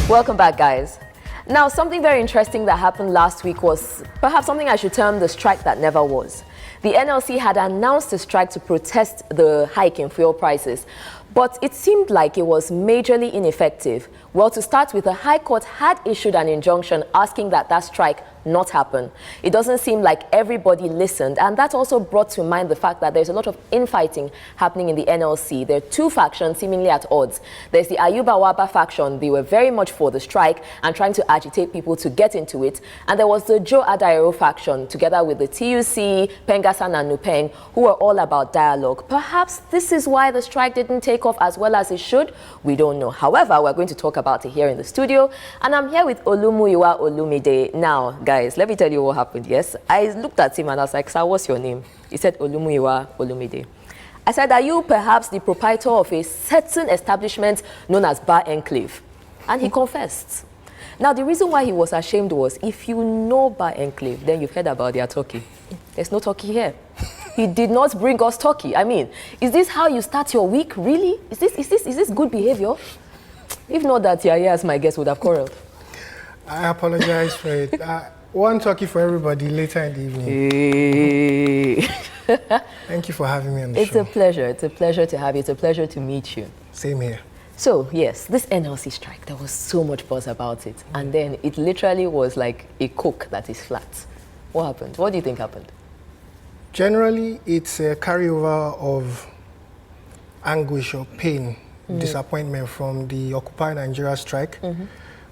Welcome back, guys. Now, something very interesting that happened last week was perhaps something I should term the strike that never was. The NLC had announced a strike to protest the hike in fuel prices, but it seemed like it was majorly ineffective. Well, to start with, the High Court had issued an injunction asking that strike not happen. It doesn't seem like everybody listened, and that also brought to mind the fact that there's a lot of infighting happening in the NLC. There are two factions seemingly at odds. There's the Ayuba Wabba faction. They were very much for the strike and trying to agitate people to get into it. And there was the Adaero faction, together with the TUC, PENGASSAN and NUPENG, who were all about dialogue. Perhaps this is why the strike didn't take off as well as it should. We don't know. However, we're going to talk about it here in the studio. And I'm here with Olumide. Now, guys, let me tell you what happened. Yes, I looked at him and I was like, sir, what's your name? He said, Olumide. I said, are you perhaps the proprietor of a certain establishment known as Bar Enclave? And he confessed. Now, the reason why he was ashamed was, if you know Bar Enclave, then you've heard about their turkey. There's no turkey here. He did not bring us turkey. I mean, is this how you start your week? Really? Is this good behavior? If not that, yeah, yes, my guest would have quarreled. I apologize for it. One turkey for everybody later in the evening. Hey. Thank you for having me on the show. It's a pleasure. It's a pleasure to have you. It's a pleasure to meet you. Same here. So, yes, this NLC strike, there was so much buzz about it. And then it literally was like a Coke that is flat. What happened? What do you think happened? Generally, it's a carryover of anguish or pain, disappointment from the Occupy Nigeria strike,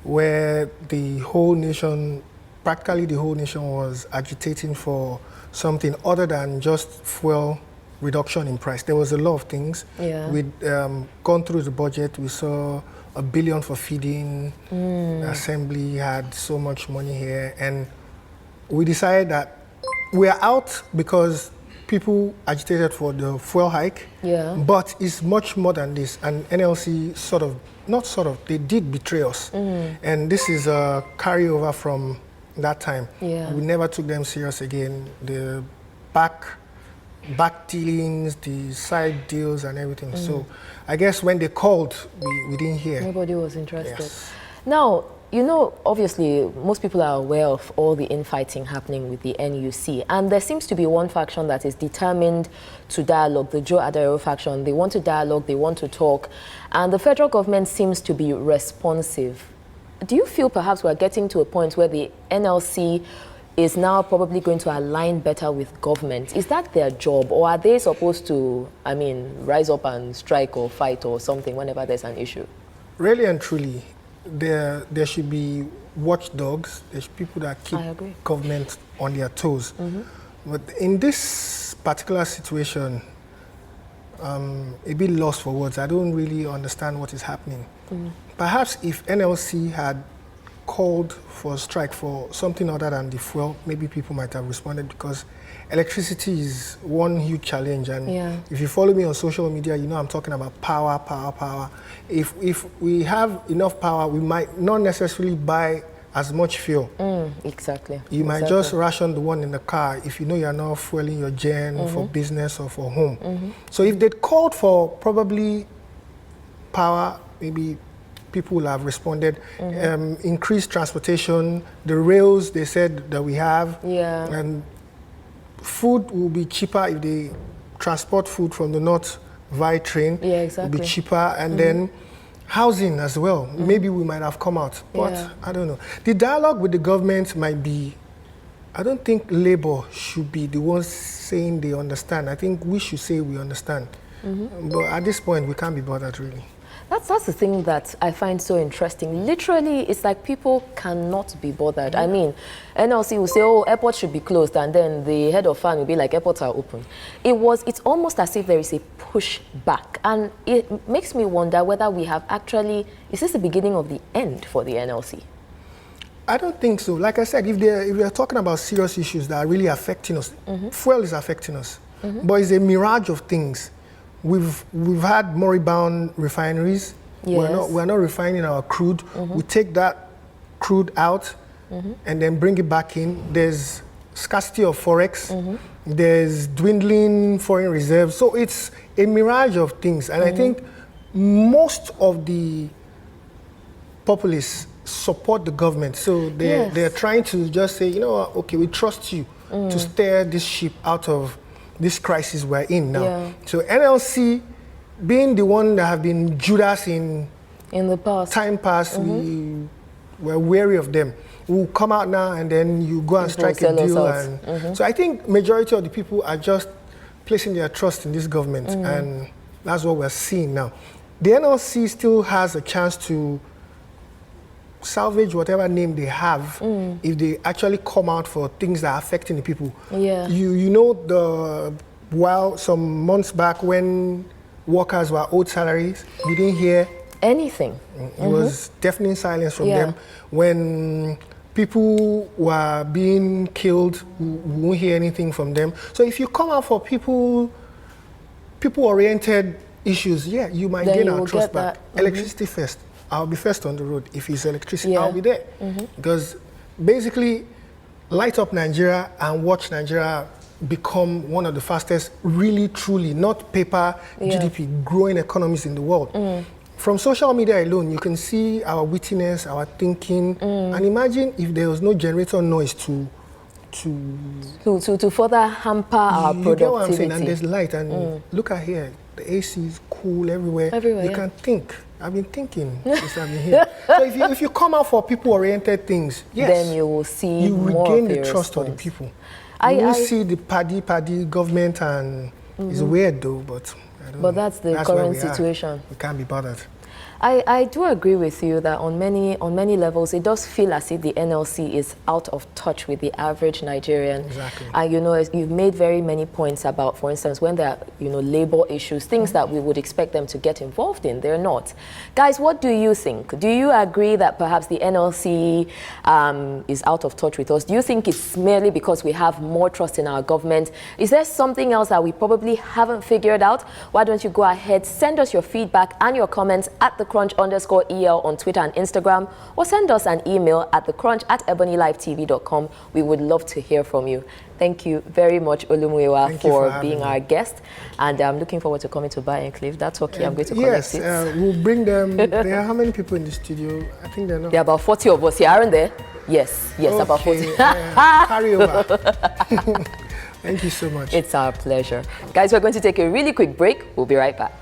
where the whole nation, practically the whole nation, was agitating for something other than just fuel reduction in price. There was a lot of things. Yeah. We'd gone through the budget. We saw $1 billion for feeding. The Assembly had so much money here. And we decided that we're out because people agitated for the fuel hike. Yeah. But it's much more than this. And NLC they did betray us. And this is a carryover from that time. Yeah. We never took them serious again. The back dealings, the side deals and everything. So I guess when they called, we didn't hear. Nobody was interested. Yes. Now, you know, obviously, most people are aware of all the infighting happening with the NUC. And there seems to be one faction that is determined to dialogue, the Adaero faction. They want to dialogue, they want to talk. And the federal government seems to be responsive. Do you feel perhaps we're getting to a point where the NLC is now probably going to align better with government? Is that their job, or are they supposed to, rise up and strike or fight or something whenever there's an issue? Really and truly, there should be watchdogs. There's people that keep government on their toes. But in this particular situation, a bit lost for words. I don't really understand what is happening. Perhaps if NLC had called for a strike for something other than the fuel, maybe people might have responded, because electricity is one huge challenge. And if you follow me on social media, you know I'm talking about power. If we have enough power, we might not necessarily buy as much fuel. Exactly. You might just ration the one in the car if you know you're not fueling your gen for business or for home. So if they'd called for probably power, maybe people will have responded. Increased transportation, the rails they said that we have, and food will be cheaper if they transport food from the north via train. Yeah, exactly. It will be cheaper, and then housing as well. Maybe we might have come out, but I don't know. The dialogue with the government might be, I don't think Labour should be the ones saying they understand. I think we should say we understand. But at this point, we can't be bothered really. That's the thing that I find so interesting. Literally, it's like people cannot be bothered. I mean, NLC will say, oh, airports should be closed, and then the head of FAN will be like, airports are open. It's almost as if there is a push back. And it makes me wonder whether we have actually, is this the beginning of the end for the NLC? I don't think so. Like I said, if we are talking about serious issues that are really affecting us, fuel is affecting us. But it's a mirage of things. We've had moribund refineries. Yes. We're not refining our crude. We take that crude out and then bring it back in. There's scarcity of forex. There's dwindling foreign reserves. So it's a mirage of things. And I think most of the populists support the government. So they're trying to just say, you know what, okay, we trust you to steer this ship out of this crisis we're in now. Yeah. So NLC, being the one that have been Judas in the past, time past, we were wary of them. We'll come out now and then you go and strike a deal. And so I think majority of the people are just placing their trust in this government, and that's what we're seeing now. The NLC still has a chance to salvage whatever name they have if they actually come out for things that are affecting the people. Yeah. You know, while some months back when workers were owed salaries, we didn't hear anything. It was deafening silence from them. When people were being killed, we won't hear anything from them. So if you come out for people-oriented issues, yeah, you might gain our trust back. Electricity first. I'll be first on the road. If it's electricity, I'll be there. Because basically, light up Nigeria and watch Nigeria become one of the fastest, really, truly, not paper GDP, growing economies in the world. From social media alone, you can see our wittiness, our thinking, and imagine if there was no generator noise to further hamper our productivity. You get what I'm saying? And there's light, and look at here, the AC is cool everywhere. You can think. I've been thinking since I've been here. So if you come out for people-oriented things, yes, then you will see you more regain the trust of the people. You will see the paddy government, and it's weird though, but I don't know. That's the current situation. We can't be bothered. I do agree with you that on many levels, it does feel as if the NLC is out of touch with the average Nigerian. Exactly. And you know, you've made very many points about, for instance, when there are, you know, labor issues, things that we would expect them to get involved in, they're not. Guys, what do you think? Do you agree that perhaps the NLC is out of touch with us? Do you think it's merely because we have more trust in our government? Is there something else that we probably haven't figured out? Why don't you go ahead, send us your feedback and your comments at @thecrunch_EL on Twitter and Instagram, or send us an email at thecrunch@EbonyLiveTV.com. We would love to hear from you. Thank you very much, Muyiwa, for being our guest. And I'm looking forward to coming to Bar Enclave. That's okay. I'm going to collect it. Yes, we'll bring them. There are how many people in the studio? I think there are about 40 of us here, aren't there? Yes, okay, about 40. Carry over. Thank you so much. It's our pleasure. Guys, we're going to take a really quick break. We'll be right back.